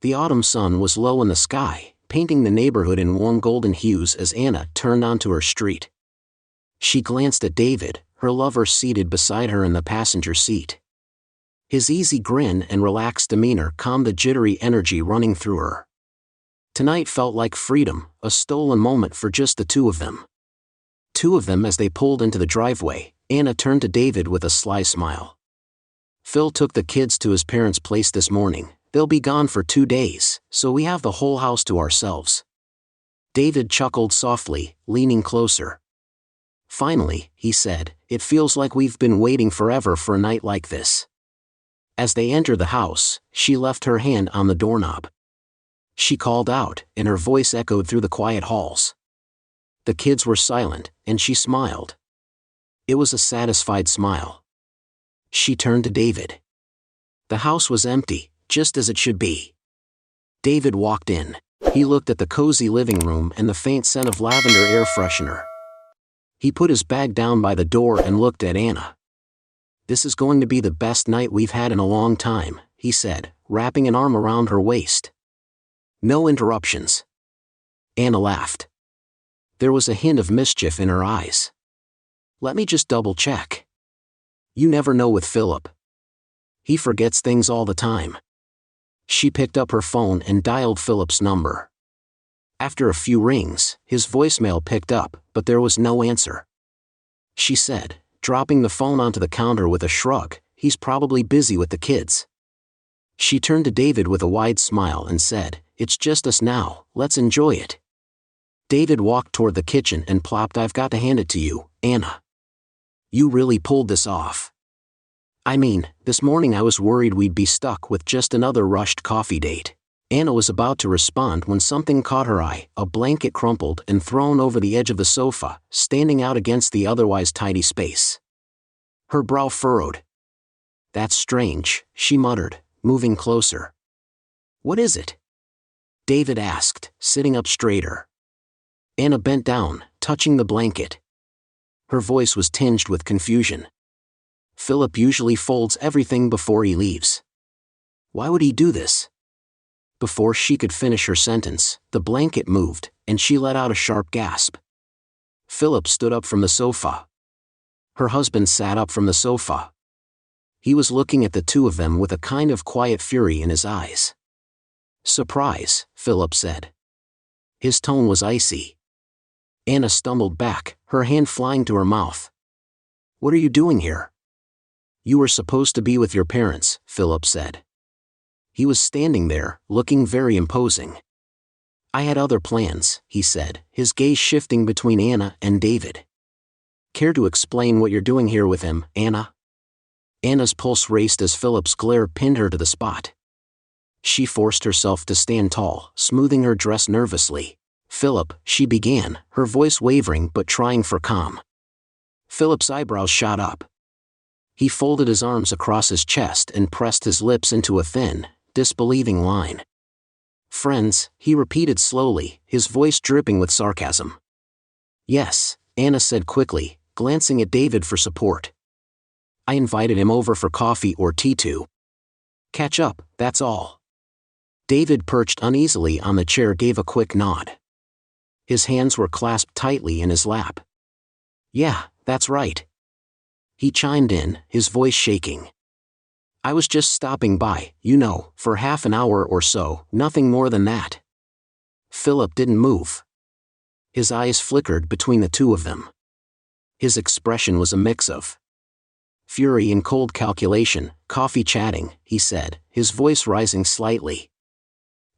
The autumn sun was low in the sky, painting the neighborhood in warm golden hues as Anna turned onto her street. She glanced at David, her lover seated beside her in the passenger seat. His easy grin and relaxed demeanor calmed the jittery energy running through her. Tonight felt like freedom, a stolen moment for just the two of them. As they pulled into the driveway, Anna turned to David with a sly smile. "Phil took the kids to his parents' place this morning. They'll be gone for 2 days, so we have the whole house to ourselves." David chuckled softly, leaning closer. "Finally," he said, "it feels like we've been waiting forever for a night like this." As they entered the house, she left her hand on the doorknob. She called out, and her voice echoed through the quiet halls. The kids were silent, and she smiled. It was a satisfied smile. She turned to David. The house was empty, just as it should be. David walked in. He looked at the cozy living room and the faint scent of lavender air freshener. He put his bag down by the door and looked at Anna. "This is going to be the best night we've had in a long time," he said, wrapping an arm around her waist. "No interruptions." Anna laughed. There was a hint of mischief in her eyes. "Let me just double-check. You never know with Philip. He forgets things all the time." She picked up her phone and dialed Philip's number. After a few rings, his voicemail picked up, but there was no answer. She said, dropping the phone onto the counter with a shrug, "He's probably busy with the kids." She turned to David with a wide smile and said, "It's just us now, let's enjoy it." David walked toward the kitchen and plopped, "I've got to hand it to you, Anna. You really pulled this off. I mean, this morning I was worried we'd be stuck with just another rushed coffee date." Anna was about to respond when something caught her eye, a blanket crumpled and thrown over the edge of the sofa, standing out against the otherwise tidy space. Her brow furrowed. "That's strange," she muttered, moving closer. "What is it?" David asked, sitting up straighter. Anna bent down, touching the blanket. Her voice was tinged with confusion. "Philip usually folds everything before he leaves. Why would he do this?" Before she could finish her sentence, the blanket moved, and she let out a sharp gasp. Philip stood up from the sofa. Her husband sat up from the sofa. He was looking at the two of them with a kind of quiet fury in his eyes. "Surprise," Philip said. His tone was icy. Anna stumbled back, her hand flying to her mouth. "What are you doing here?" "You were supposed to be with your parents," Philip said. He was standing there, looking very imposing. "I had other plans," he said, his gaze shifting between Anna and David. "Care to explain what you're doing here with him, Anna?" Anna's pulse raced as Philip's glare pinned her to the spot. She forced herself to stand tall, smoothing her dress nervously. "Philip," she began, her voice wavering but trying for calm. Philip's eyebrows shot up. He folded his arms across his chest and pressed his lips into a thin, disbelieving line. "Friends," he repeated slowly, his voice dripping with sarcasm. "Yes," Anna said quickly, glancing at David for support. "I invited him over for coffee or tea to catch up, that's all." David, perched uneasily on the chair, gave a quick nod. His hands were clasped tightly in his lap. "Yeah, that's right," he chimed in, his voice shaking. "I was just stopping by, for half an hour or so, nothing more than that." Philip didn't move. His eyes flickered between the two of them. His expression was a mix of fury and cold calculation. "Coffee chatting," he said, his voice rising slightly.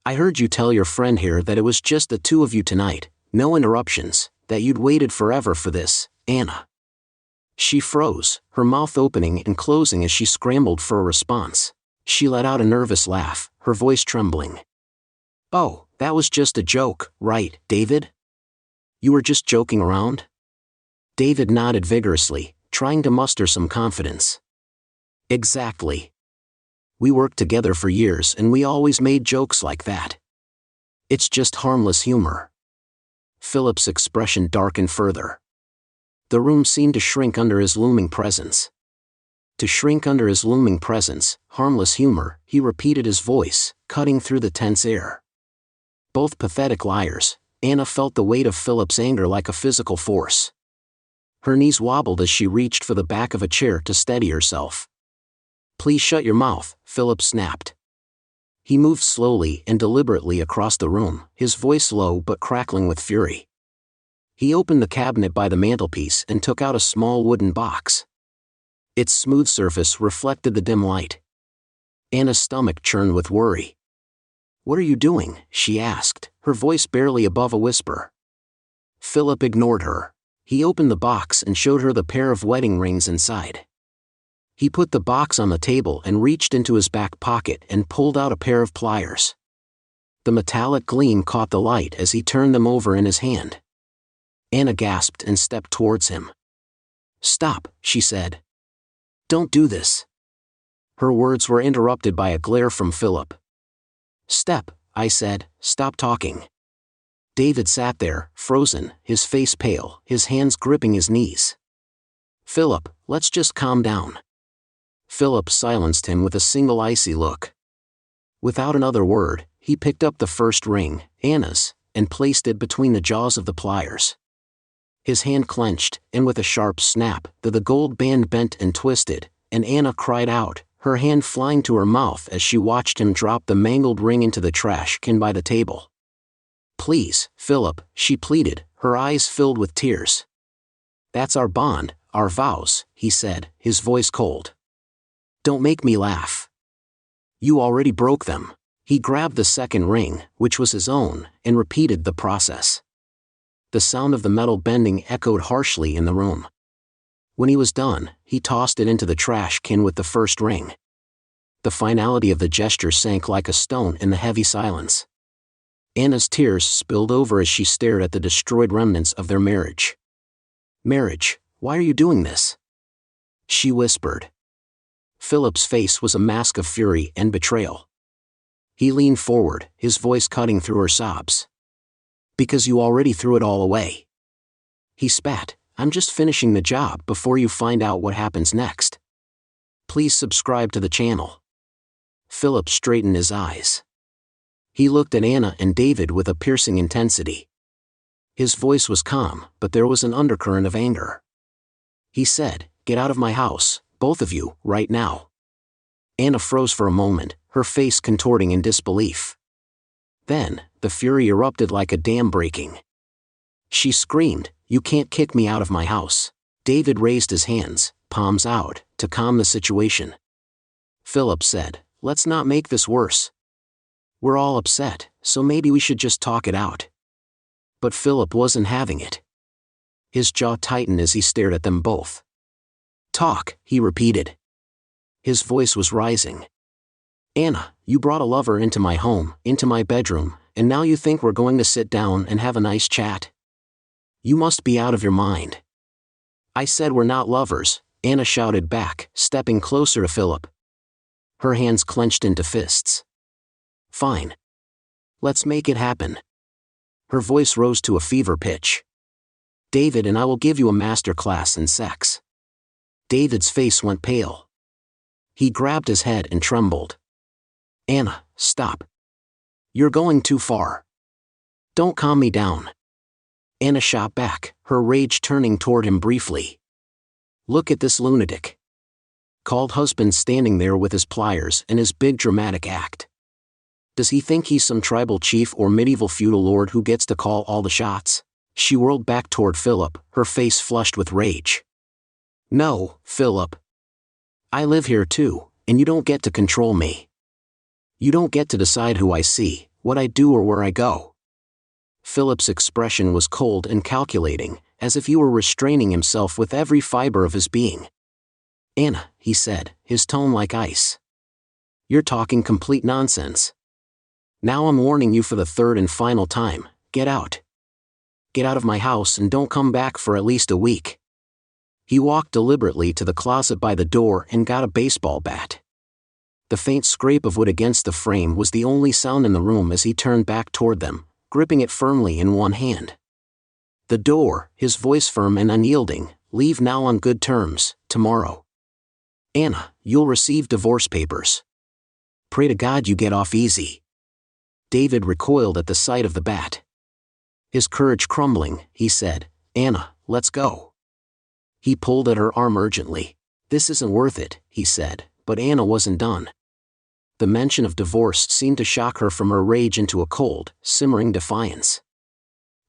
"I heard you tell your friend here that it was just the two of you tonight, no interruptions, that you'd waited forever for this, Anna." She froze, her mouth opening and closing as she scrambled for a response. She let out a nervous laugh, her voice trembling. "Oh, that was just a joke, right, David? You were just joking around?" David nodded vigorously, trying to muster some confidence. "Exactly. We worked together for years and we always made jokes like that. It's just harmless humor." Philip's expression darkened further. The room seemed to shrink under his looming presence. "To shrink under his looming presence, harmless humor," he repeated, his voice cutting through the tense air. Both pathetic liars, Anna felt the weight of Philip's anger like a physical force. Her knees wobbled as she reached for the back of a chair to steady herself. "Please shut your mouth," Philip snapped. He moved slowly and deliberately across the room, his voice low but crackling with fury. He opened the cabinet by the mantelpiece and took out a small wooden box. Its smooth surface reflected the dim light. Anna's stomach churned with worry. "What are you doing?" she asked, her voice barely above a whisper. Philip ignored her. He opened the box and showed her the pair of wedding rings inside. He put the box on the table and reached into his back pocket and pulled out a pair of pliers. The metallic gleam caught the light as he turned them over in his hand. Anna gasped and stepped towards him. "Stop," she said. "Don't do this." Her words were interrupted by a glare from Philip. "Step," I said, "stop talking." David sat there, frozen, his face pale, his hands gripping his knees. "Philip, let's just calm down." Philip silenced him with a single icy look. Without another word, he picked up the first ring, Anna's, and placed it between the jaws of the pliers. His hand clenched, and with a sharp snap, the gold band bent and twisted, and Anna cried out, her hand flying to her mouth as she watched him drop the mangled ring into the trash can by the table. "Please, Philip," she pleaded, her eyes filled with tears. "That's our bond, our vows," he said, his voice cold. "Don't make me laugh. You already broke them." He grabbed the second ring, which was his own, and repeated the process. The sound of the metal bending echoed harshly in the room. When he was done, he tossed it into the trash can with the first ring. The finality of the gesture sank like a stone in the heavy silence. Anna's tears spilled over as she stared at the destroyed remnants of their marriage. "Marriage, why are you doing this?" she whispered. Philip's face was a mask of fury and betrayal. He leaned forward, his voice cutting through her sobs. "Because you already threw it all away." He spat. "I'm just finishing the job before you find out what happens next. Please subscribe to the channel." Philip straightened his eyes. He looked at Anna and David with a piercing intensity. His voice was calm, but there was an undercurrent of anger. He said, "Get out of my house, both of you, right now." Anna froze for a moment, her face contorting in disbelief. Then, the fury erupted like a dam breaking. She screamed, "You can't kick me out of my house." David raised his hands, palms out, to calm the situation. Philip said, "Let's not make this worse. We're all upset, so maybe we should just talk it out." But Philip wasn't having it. His jaw tightened as he stared at them both. "Talk," he repeated. His voice was rising. "Anna, you brought a lover into my home, into my bedroom, and now you think we're going to sit down and have a nice chat? You must be out of your mind." "I said we're not lovers," Anna shouted back, stepping closer to Philip. Her hands clenched into fists. "Fine. Let's make it happen." Her voice rose to a fever pitch. "David and I will give you a master class in sex." David's face went pale. He grabbed his head and trembled. "Anna, stop. You're going too far. Don't calm me down." Anna shot back, her rage turning toward him briefly. "Look at this lunatic. Called husband standing there with his pliers and his big dramatic act. Does he think he's some tribal chief or medieval feudal lord who gets to call all the shots?" She whirled back toward Philip, her face flushed with rage. "No, Philip. I live here too, and you don't get to control me. You don't get to decide who I see, what I do or where I go." Philip's expression was cold and calculating, as if he were restraining himself with every fiber of his being. "Anna," he said, his tone like ice. "You're talking complete nonsense. Now I'm warning you for the third and final time, get out. Get out of my house and don't come back for at least a week." He walked deliberately to the closet by the door and got a baseball bat. The faint scrape of wood against the frame was the only sound in the room as he turned back toward them, gripping it firmly in one hand. The door, his voice firm and unyielding, "Leave now on good terms, tomorrow. Anna, you'll receive divorce papers. Pray to God you get off easy." David recoiled at the sight of the bat. His courage crumbling, he said, "Anna, let's go." He pulled at her arm urgently. "This isn't worth it," he said, but Anna wasn't done. The mention of divorce seemed to shock her from her rage into a cold, simmering defiance.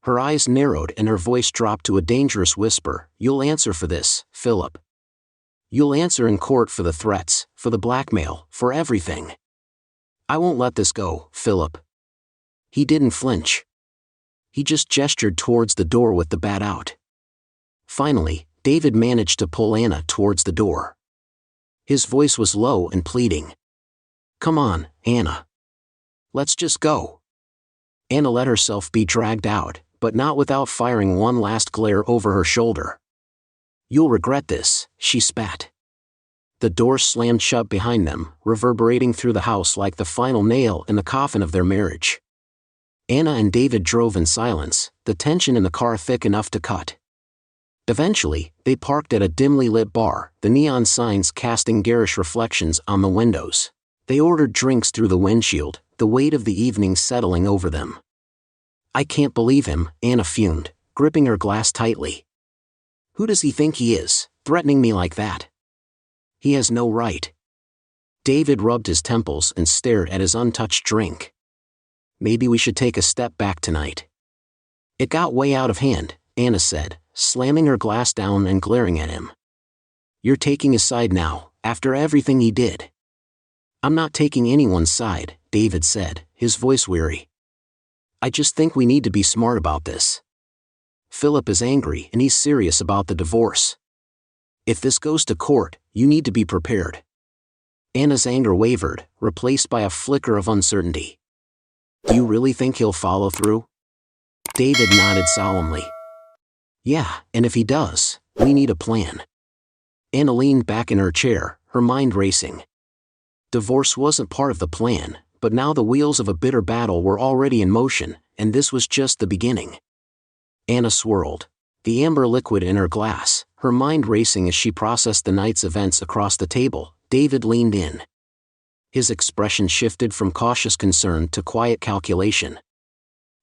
Her eyes narrowed and her voice dropped to a dangerous whisper. "You'll answer for this, Philip. You'll answer in court for the threats, for the blackmail, for everything. I won't let this go, Philip." He didn't flinch. He just gestured towards the door with the bat out. Finally, David managed to pull Anna towards the door. His voice was low and pleading. "Come on, Anna. Let's just go." Anna let herself be dragged out, but not without firing one last glare over her shoulder. "You'll regret this," she spat. The door slammed shut behind them, reverberating through the house like the final nail in the coffin of their marriage. Anna and David drove in silence, the tension in the car thick enough to cut. Eventually, they parked at a dimly lit bar, the neon signs casting garish reflections on the windows. They ordered drinks through the windshield, the weight of the evening settling over them. "I can't believe him," Anna fumed, gripping her glass tightly. "Who does he think he is, threatening me like that? He has no right." David rubbed his temples and stared at his untouched drink. "Maybe we should take a step back tonight." "It got way out of hand," Anna said, slamming her glass down and glaring at him. "You're taking his side now, after everything he did." "I'm not taking anyone's side," David said, his voice weary. "I just think we need to be smart about this. Philip is angry and he's serious about the divorce. If this goes to court, you need to be prepared." Anna's anger wavered, replaced by a flicker of uncertainty. "Do you really think he'll follow through?" David nodded solemnly. "Yeah, and if he does, we need a plan." Anna leaned back in her chair, her mind racing. Divorce wasn't part of the plan, but now the wheels of a bitter battle were already in motion, and this was just the beginning. Anna swirled, the amber liquid in her glass, her mind racing as she processed the night's events across the table. David leaned in. His expression shifted from cautious concern to quiet calculation.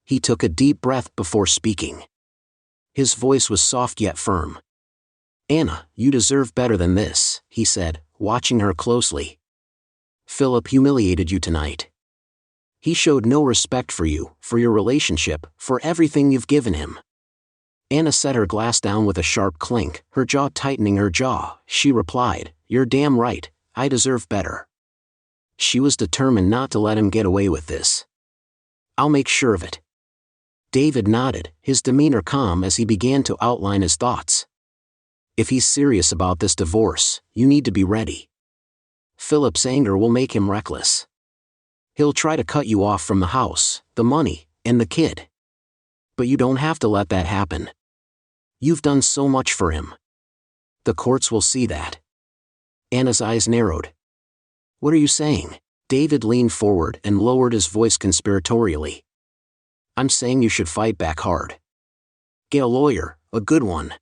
He took a deep breath before speaking. His voice was soft yet firm. "Anna, you deserve better than this," he said, watching her closely. "Philip humiliated you tonight. He showed no respect for you, for your relationship, for everything you've given him." Anna set her glass down with a sharp clink, her jaw tightening her jaw. She replied, "You're damn right, I deserve better." She was determined not to let him get away with this. "I'll make sure of it." David nodded, his demeanor calm as he began to outline his thoughts. "If he's serious about this divorce, you need to be ready. Philip's anger will make him reckless. He'll try to cut you off from the house, the money, and the kid. But you don't have to let that happen. You've done so much for him. The courts will see that." Anna's eyes narrowed. "What are you saying?" David leaned forward and lowered his voice conspiratorially. "I'm saying you should fight back hard. Get a lawyer, a good one.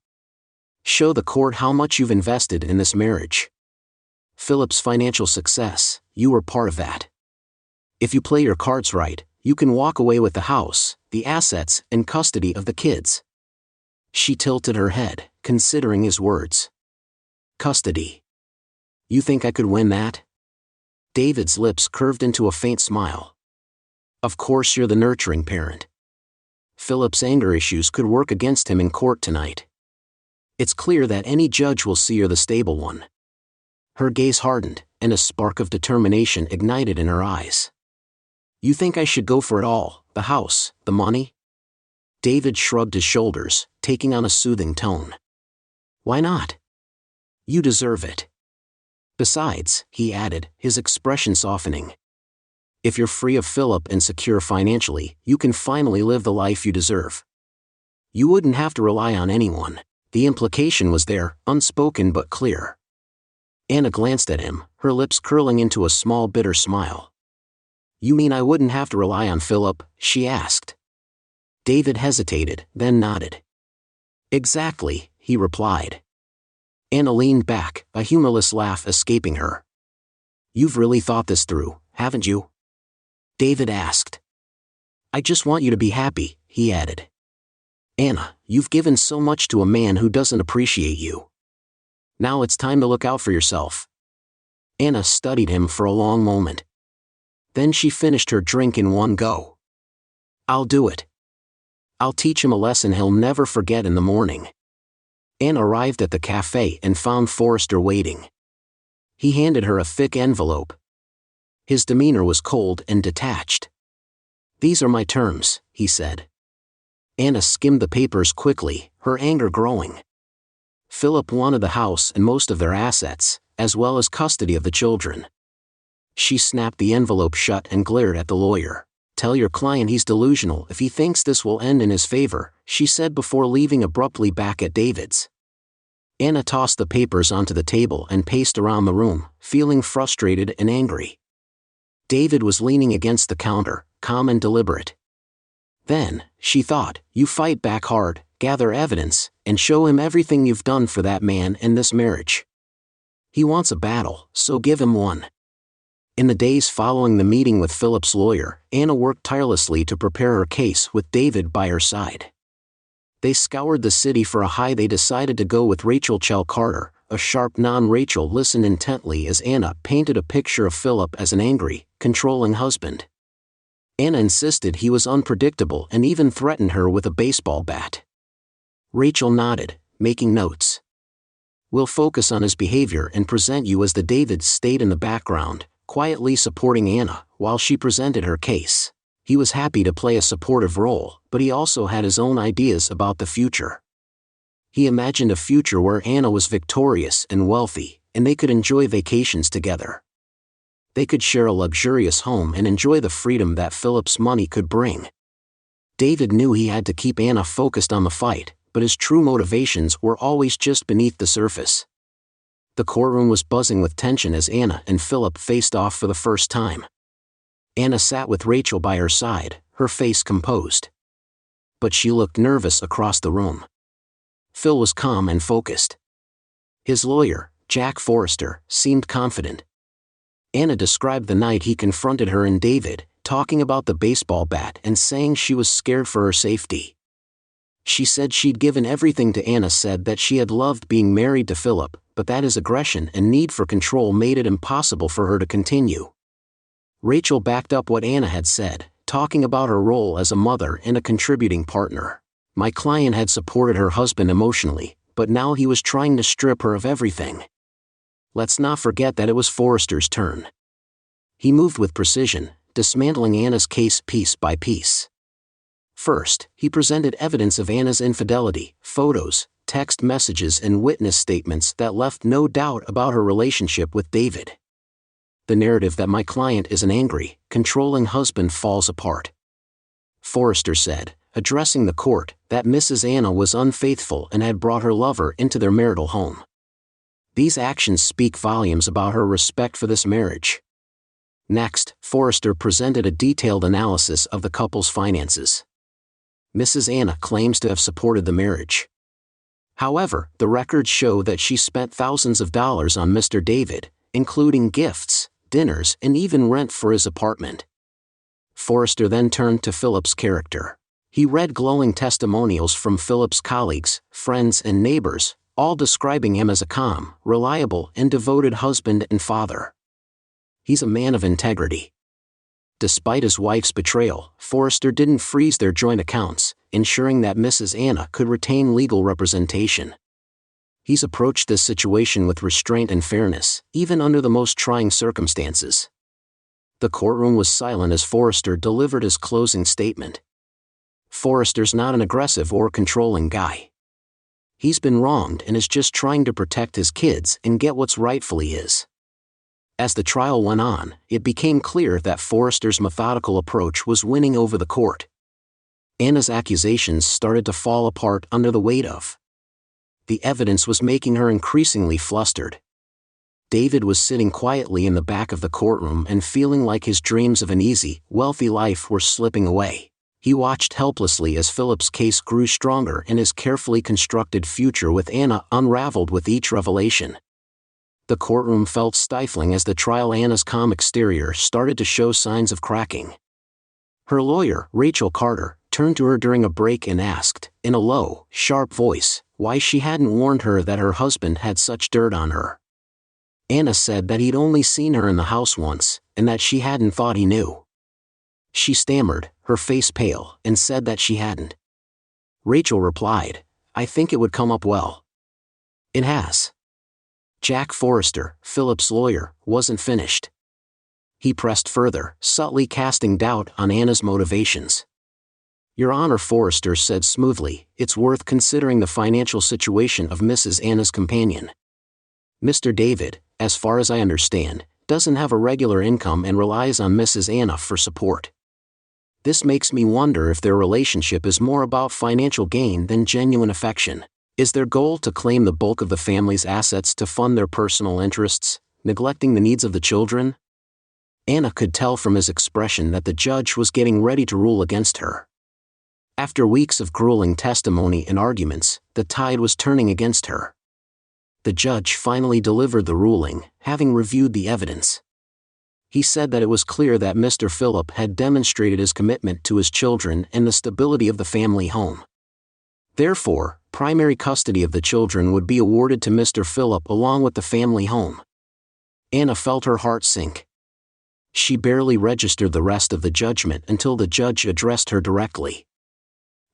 Show the court how much you've invested in this marriage. Philip's financial success, you were part of that. If you play your cards right, you can walk away with the house, the assets, and custody of the kids." She tilted her head, considering his words. "Custody. You think I could win that?" David's lips curved into a faint smile. "Of course you're the nurturing parent. Philip's anger issues could work against him in court tonight. It's clear that any judge will see you're the stable one." Her gaze hardened, and a spark of determination ignited in her eyes. "You think I should go for it all, the house, the money?" David shrugged his shoulders, taking on a soothing tone. "Why not? You deserve it. Besides," he added, his expression softening, "if you're free of Philip and secure financially, you can finally live the life you deserve. You wouldn't have to rely on anyone." The implication was there, unspoken but clear. Anna glanced at him, her lips curling into a small bitter smile. "You mean I wouldn't have to rely on Philip?" she asked. David hesitated, then nodded. "Exactly," he replied. Anna leaned back, a humorless laugh escaping her. "You've really thought this through, haven't you?" David asked. "I just want you to be happy," he added. "Anna, you've given so much to a man who doesn't appreciate you. Now it's time to look out for yourself." Anna studied him for a long moment. Then she finished her drink in one go. "I'll do it. I'll teach him a lesson he'll never forget in the morning." Anna arrived at the cafe and found Forrester waiting. He handed her a thick envelope. His demeanor was cold and detached. "These are my terms," he said. Anna skimmed the papers quickly, her anger growing. Philip wanted the house and most of their assets, as well as custody of the children. She snapped the envelope shut and glared at the lawyer. "Tell your client he's delusional if he thinks this will end in his favor," she said before leaving abruptly back at David's. Anna tossed the papers onto the table and paced around the room, feeling frustrated and angry. David was leaning against the counter, calm and deliberate. Then, she thought, you fight back hard, gather evidence, and show him everything you've done for that man and this marriage. He wants a battle, so give him one. In the days following the meeting with Philip's lawyer, Anna worked tirelessly to prepare her case with David by her side. They scoured the city for a high. They decided to go with Rachel Chell Carter, a sharp non-Rachel listened intently as Anna painted a picture of Philip as an angry, controlling husband. Anna insisted he was unpredictable and even threatened her with a baseball bat. Rachel nodded, making notes. "We'll focus on his behavior and present you as the David stayed in the background, quietly supporting Anna while she presented her case. He was happy to play a supportive role, but he also had his own ideas about the future. He imagined a future where Anna was victorious and wealthy, and they could enjoy vacations together. They could share a luxurious home and enjoy the freedom that Philip's money could bring. David knew he had to keep Anna focused on the fight, but his true motivations were always just beneath the surface." The courtroom was buzzing with tension as Anna and Philip faced off for the first time. Anna sat with Rachel by her side, her face composed. But she looked nervous across the room. Phil was calm and focused. His lawyer, Jack Forrester, seemed confident. Anna described the night he confronted her and David, talking about the baseball bat and saying she was scared for her safety. She said she'd given everything to Anna, said that she had loved being married to Philip, but that his aggression and need for control made it impossible for her to continue. Rachel backed up what Anna had said, talking about her role as a mother and a contributing partner. "My client had supported her husband emotionally, but now he was trying to strip her of everything. Let's not forget that it was Forrester's turn. He moved with precision, dismantling Anna's case piece by piece. First, he presented evidence of Anna's infidelity, photos, text messages and witness statements that left no doubt about her relationship with David. The narrative that my client is an angry, controlling husband falls apart. Forrester said, addressing the court, that Mrs. Anna was unfaithful and had brought her lover into their marital home. These actions speak volumes about her respect for this marriage. Next, Forrester presented a detailed analysis of the couple's finances. Mrs. Anna claims to have supported the marriage. However, the records show that she spent thousands of dollars on Mr. David, including gifts, dinners, and even rent for his apartment. Forrester then turned to Philip's character. He read glowing testimonials from Philip's colleagues, friends, and neighbors, all describing him as a calm, reliable, and devoted husband and father. He's a man of integrity. Despite his wife's betrayal, Forrester didn't freeze their joint accounts, ensuring that Mrs. Anna could retain legal representation. He's approached this situation with restraint and fairness, even under the most trying circumstances. The courtroom was silent as Forrester delivered his closing statement. Forrester's not an aggressive or controlling guy. He's been wronged and is just trying to protect his kids and get what's rightfully his. As the trial went on, it became clear that Forrester's methodical approach was winning over the court. Anna's accusations started to fall apart under the weight of the evidence was making her increasingly flustered. David was sitting quietly in the back of the courtroom and feeling like his dreams of an easy, wealthy life were slipping away. He watched helplessly as Philip's case grew stronger and his carefully constructed future with Anna unraveled with each revelation. The courtroom felt stifling as the trial. Anna's calm exterior started to show signs of cracking. Her lawyer, Rachel Carter, turned to her during a break and asked, in a low, sharp voice, why she hadn't warned her that her husband had such dirt on her. Anna said that he'd only seen her in the house once, and that she hadn't thought he knew. She stammered, her face pale, and said that she hadn't. Rachel replied, I think it would come up well. It has. Jack Forrester, Philip's lawyer, wasn't finished. He pressed further, subtly casting doubt on Anna's motivations. Your Honor, Forrester said smoothly, it's worth considering the financial situation of Mrs. Anna's companion. Mr. David, as far as I understand, doesn't have a regular income and relies on Mrs. Anna for support. This makes me wonder if their relationship is more about financial gain than genuine affection. Is their goal to claim the bulk of the family's assets to fund their personal interests, neglecting the needs of the children? Anna could tell from his expression that the judge was getting ready to rule against her. After weeks of grueling testimony and arguments, the tide was turning against her. The judge finally delivered the ruling, having reviewed the evidence. He said that it was clear that Mr. Philip had demonstrated his commitment to his children and the stability of the family home. Therefore, primary custody of the children would be awarded to Mr. Philip along with the family home. Anna felt her heart sink. She barely registered the rest of the judgment until the judge addressed her directly.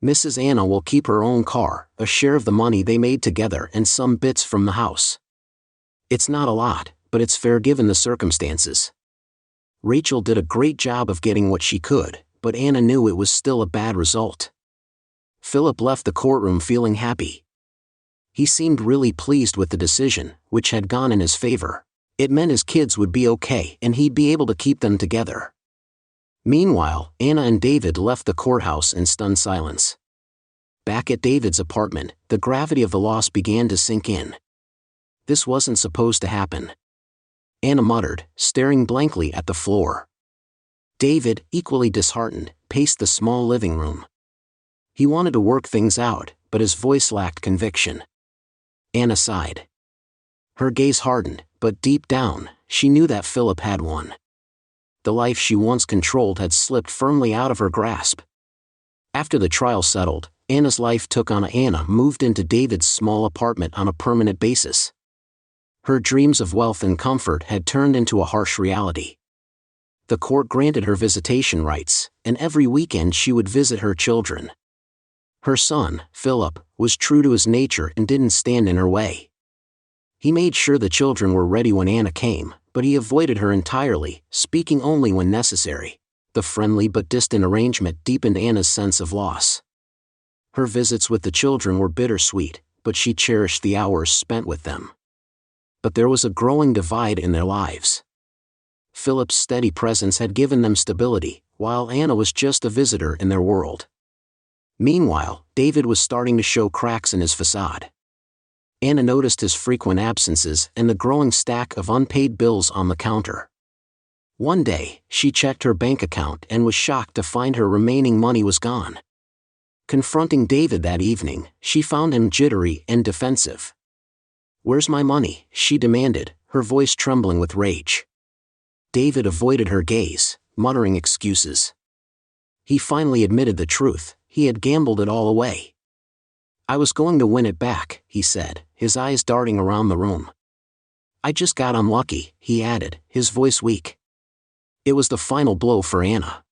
Mrs. Anna will keep her own car, a share of the money they made together and some bits from the house. It's not a lot, but it's fair given the circumstances. Rachel did a great job of getting what she could, but Anna knew it was still a bad result. Philip left the courtroom feeling happy. He seemed really pleased with the decision, which had gone in his favor. It meant his kids would be okay and he'd be able to keep them together. Meanwhile, Anna and David left the courthouse in stunned silence. Back at David's apartment, the gravity of the loss began to sink in. This wasn't supposed to happen. Anna muttered, staring blankly at the floor. David, equally disheartened, paced the small living room. He wanted to work things out, but his voice lacked conviction. Anna sighed. Her gaze hardened, but deep down, she knew that Philip had won. The life she once controlled had slipped firmly out of her grasp. After the trial settled, Anna's life took on. Anna moved into David's small apartment on a permanent basis. Her dreams of wealth and comfort had turned into a harsh reality. The court granted her visitation rights, and every weekend she would visit her children. Her son, Philip, was true to his nature and didn't stand in her way. He made sure the children were ready when Anna came, but he avoided her entirely, speaking only when necessary. The friendly but distant arrangement deepened Anna's sense of loss. Her visits with the children were bittersweet, but she cherished the hours spent with them. But there was a growing divide in their lives. Philip's steady presence had given them stability, while Anna was just a visitor in their world. Meanwhile, David was starting to show cracks in his facade. Anna noticed his frequent absences and the growing stack of unpaid bills on the counter. One day, she checked her bank account and was shocked to find her remaining money was gone. Confronting David that evening, she found him jittery and defensive. "Where's my money?" she demanded, her voice trembling with rage. David avoided her gaze, muttering excuses. He finally admitted the truth: he had gambled it all away. "I was going to win it back," he said, his eyes darting around the room. "I just got unlucky," he added, his voice weak. It was the final blow for Anna.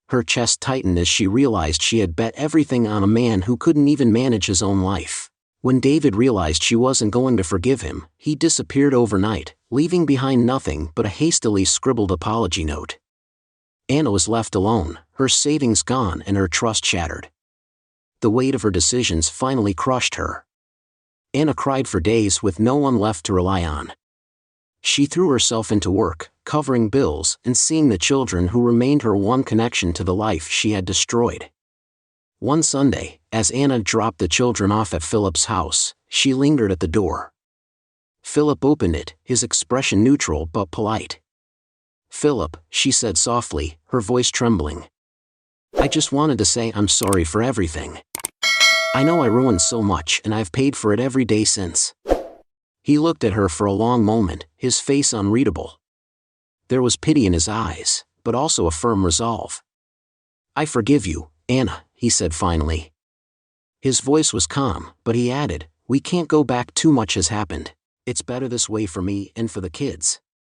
Her chest tightened as she realized she had bet everything on a man who couldn't even manage his own life. When David realized she wasn't going to forgive him, he disappeared overnight, leaving behind nothing but a hastily scribbled apology note. Anna was left alone, her savings gone and her trust shattered. The weight of her decisions finally crushed her. Anna cried for days with no one left to rely on. She threw herself into work, covering bills and seeing the children who remained her one connection to the life she had destroyed. One Sunday, as Anna dropped the children off at Philip's house, she lingered at the door. Philip opened it, his expression neutral but polite. "Philip," she said softly, her voice trembling. "I just wanted to say I'm sorry for everything. I know I ruined so much and I've paid for it every day since." He looked at her for a long moment, his face unreadable. There was pity in his eyes, but also a firm resolve. I forgive you, Anna, he said finally. His voice was calm, but he added, we can't go back, too much has happened. It's better this way for me and for the kids.